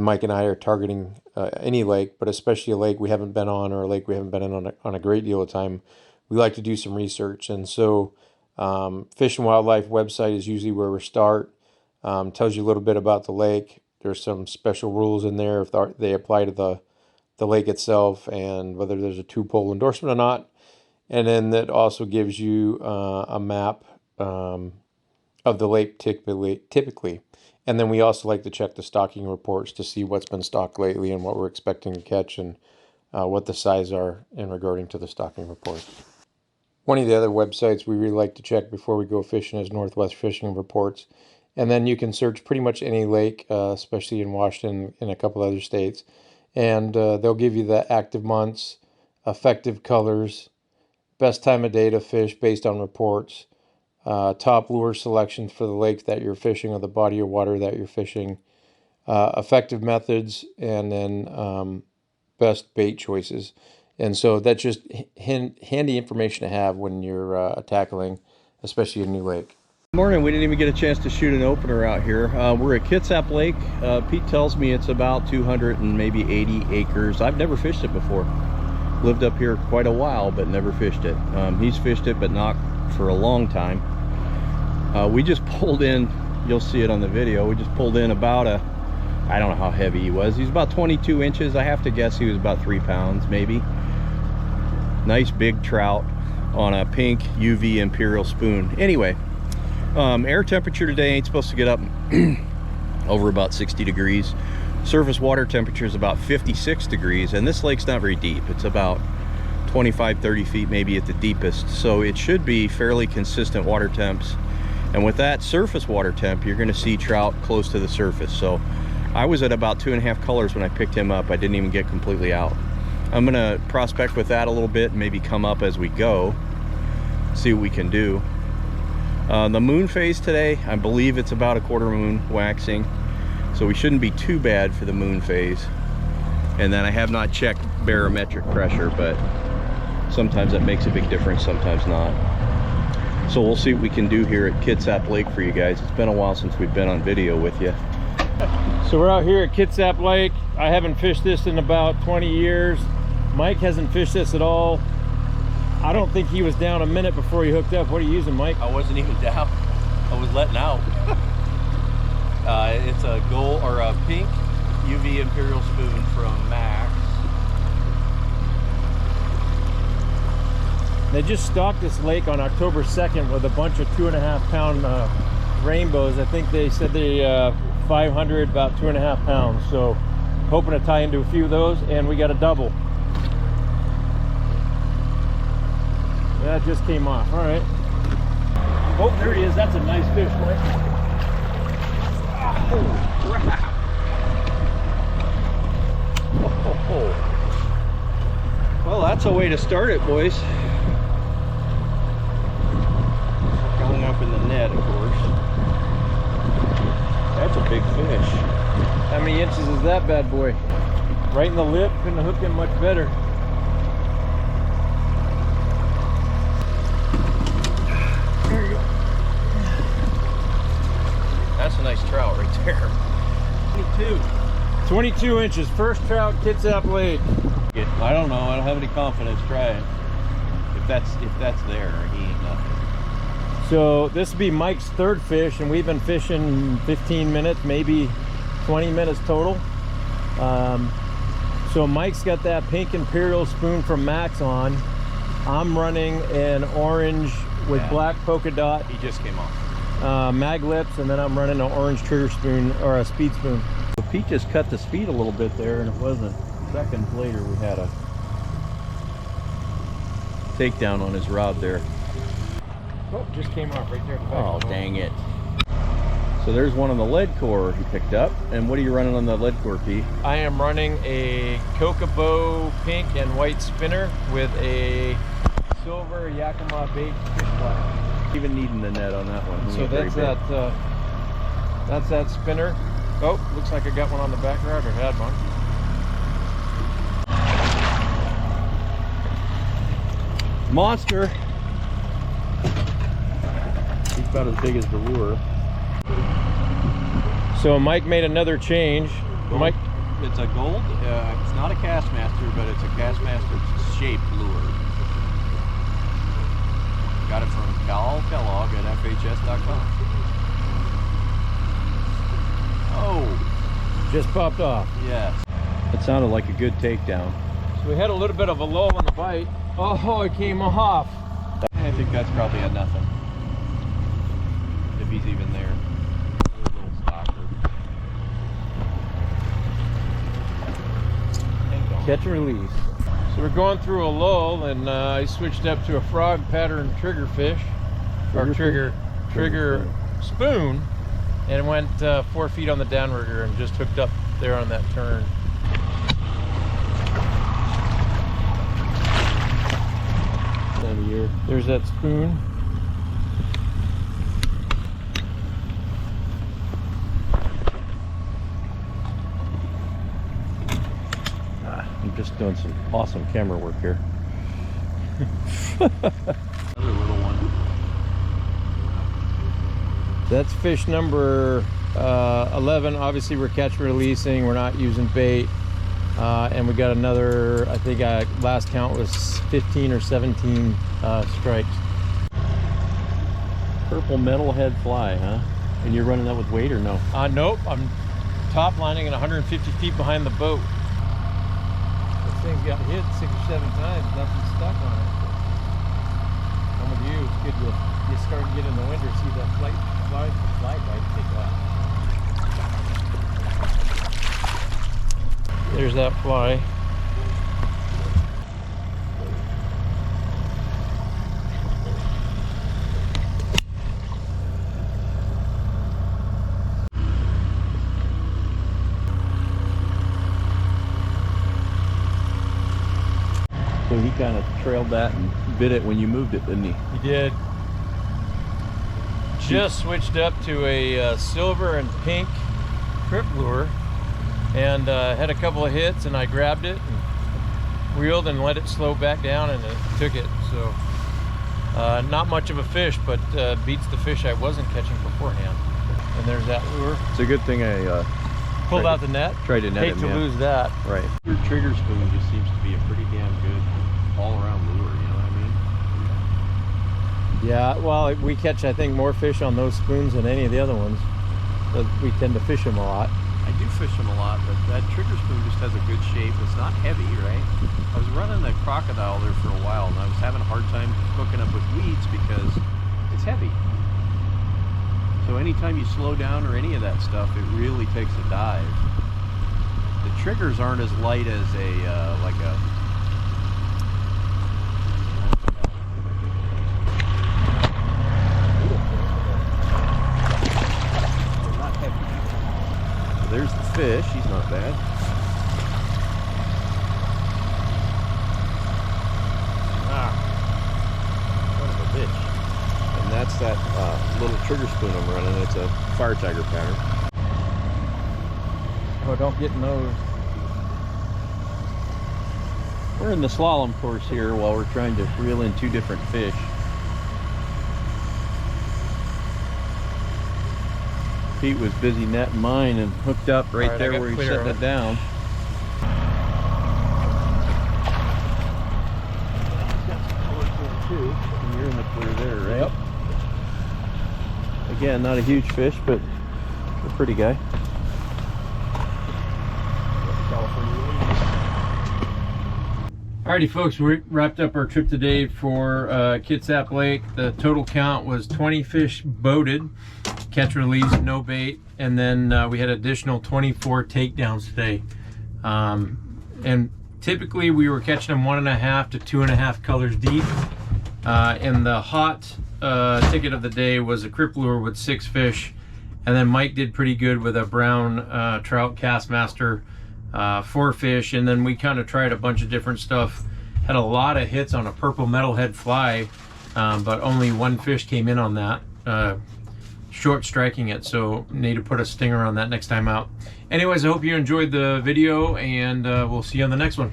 Mike and I are targeting any lake, but especially a lake we haven't been on or a lake we haven't been in on a great deal of time. We like to do some research. And so Fish and Wildlife website is usually where we start. Tells you a little bit about the lake. There's some special rules in there if they apply to the lake itself and whether there's a 2-pole endorsement or not. And then that also gives you a map of the lake typically. And then we also like to check the stocking reports to see what's been stocked lately and what we're expecting to catch and what the size are in regarding to the stocking reports. One of the other websites we really like to check before we go fishing is Northwest Fishing Reports. And then you can search pretty much any lake, especially in Washington and a couple other states. And they'll give you the active months, effective colors, best time of day to fish based on reports, top lure selections for the lake that you're fishing or the body of water that you're fishing, effective methods, and then best bait choices. And so that's just handy information to have when you're tackling, especially a new lake. Morning. We didn't even get a chance to shoot an opener out here. We're at Kitsap Lake. Pete tells me it's about 200 and maybe 80 acres. I've never fished it before. Lived up here quite a while, but never fished it. He's fished it, but not for a long time. We just pulled in, you'll see it on the video, we just pulled in about I don't know how heavy he was. He's about 22 inches. I have to guess he was about 3 pounds, maybe. Nice big trout on a pink UV Imperial spoon. Anyway, air temperature today ain't supposed to get up over about 60 degrees. Surface water temperature is about 56 degrees, and this lake's not very deep. It's about 25-30 feet maybe at the deepest, so it should be fairly consistent water temps. And with that surface water temp, you're going to see trout close to the surface. So I was at about 2.5 colors when I picked him up. I didn't even get completely out. I'm going to prospect with that a little bit and maybe come up as we go, see what we can do. The moon phase today, I believe it's about a quarter moon waxing, so we shouldn't be too bad for the moon phase. And then I have not checked barometric pressure, but sometimes that makes a big difference, sometimes not. So we'll see what we can do here at Kitsap Lake for you guys. It's been a while since we've been on video with you. So we're out here at Kitsap Lake. I haven't fished this in about 20 years. Mike hasn't fished this at all. I don't think he was down a minute before he hooked up. What are you using, Mike? I wasn't even down. I was letting out. It's a gold or a pink UV Imperial spoon from Max. They just stocked this lake on October 2nd with a bunch of 2.5-pound rainbows. I think they said they 500, about 2.5 pounds. So hoping to tie into a few of those, and we got a double. That just came off. All right. Oh, there he is. That's a nice fish, Mike. Oh, crap. Oh. Well, that's a way to start it, boys. Going up in the net, of course. That's a big fish. How many inches is that bad boy? Right in the lip. Couldn't have hooked him much better. There you go. That's a nice trout right there. 22 inches. First trout, Kitsap Lake. I don't know. I don't have any confidence. Try it. If that's there, he ain't nothing. So this will be Mike's third fish, and we've been fishing 15 minutes, maybe 20 minutes total. So Mike's got that pink Imperial spoon from Max on. I'm running an orange with black polka dot. He just came off. Mag lips, and then I'm running an orange trigger spoon or a speed spoon. So Pete just cut the speed a little bit there, and it wasn't. Seconds later, we had a takedown on his rod there. Oh, just came off right there at the back. Oh, dang it. So there's one on the lead core he picked up. And what are you running on the lead core, Pete? I am running a Kokobo pink and white spinner with a silver Yakima bait fish flat. Even needing the net on that one. So that's that spinner. Oh, looks like I got one on the back rod, or had one. Monster. He's about as big as the lure. So Mike made another change. It's a gold. It's not a Castmaster, but it's a Castmaster shaped lure. Got it from Cal Kellogg at FHS.com. Oh, Just popped off. yes. It sounded like a good takedown. So we had a little bit of a lull in the bite. Oh, it came off. I think that's probably a nothing. If he's even there. A little stalker. Catch and release. So we're going through a lull, and I switched up to a frog pattern trigger fish, or trigger spoon, and went 4 feet on the downrigger and just hooked up there on that turn. Time of year. There's that spoon. I'm just doing some awesome camera work here. Another little one. That's fish number 11. Obviously we're catch and releasing, we're not using bait, and we got another, I think last count was 15 or 17 strikes. Purple metalhead fly, huh? And you're running that with weight or no? Nope, I'm top lining at 150 feet behind the boat. This thing's got hit 6 or 7 times, nothing stuck on it. I'm with you, it's good you start to get in the winter, see that fly bite take off. There's that fly. So he kind of trailed that and bit it when you moved it, didn't he? He did. Just switched up to a silver and pink trip lure, and had a couple of hits, and I grabbed it and reeled and let it slow back down, and it took it. So not much of a fish, but beats the fish I wasn't catching beforehand. And there's that lure. It's a good thing I Pulled out the net. tried to net Hate him. to lose that. Right. Your trigger spoon just seems to be a pretty damn good all-around lure, you know what I mean? Yeah, well, we catch, I think, more fish on those spoons than any of the other ones. But we tend to fish them a lot. I do fish them a lot, but that trigger spoon just has a good shape. It's not heavy, right? I was running the crocodile there for a while, and I was having a hard time hooking up with weeds because it's heavy. So anytime you slow down or any of that stuff, it really takes a dive. The triggers aren't as light as a like a There's the fish, he's not bad. Son of a bitch. And that's that little trigger spoon I'm running. It's a fire tiger pattern. Oh, don't get in those. We're in the slalom course here while we're trying to reel in 2 different fish. Pete was busy netting mine and hooked up right there where he's setting it down. And you're in the clear there, right? Yep. Again, not a huge fish, but a pretty guy. Alrighty folks, we wrapped up our trip today for Kitsap Lake. The total count was 20 fish boated, catch release, no bait, and then we had additional 24 takedowns today. And typically we were catching them 1.5 to 2.5 colors deep. And the hot ticket of the day was a crip lure with 6 fish, and then Mike did pretty good with a brown trout Castmaster, 4 fish, and then we kind of tried a bunch of different stuff. Had a lot of hits on a purple metalhead fly, but only 1 fish came in on that. Short striking it, so need to put a stinger on that next time out. Anyways, I hope you enjoyed the video, and we'll see you on the next one.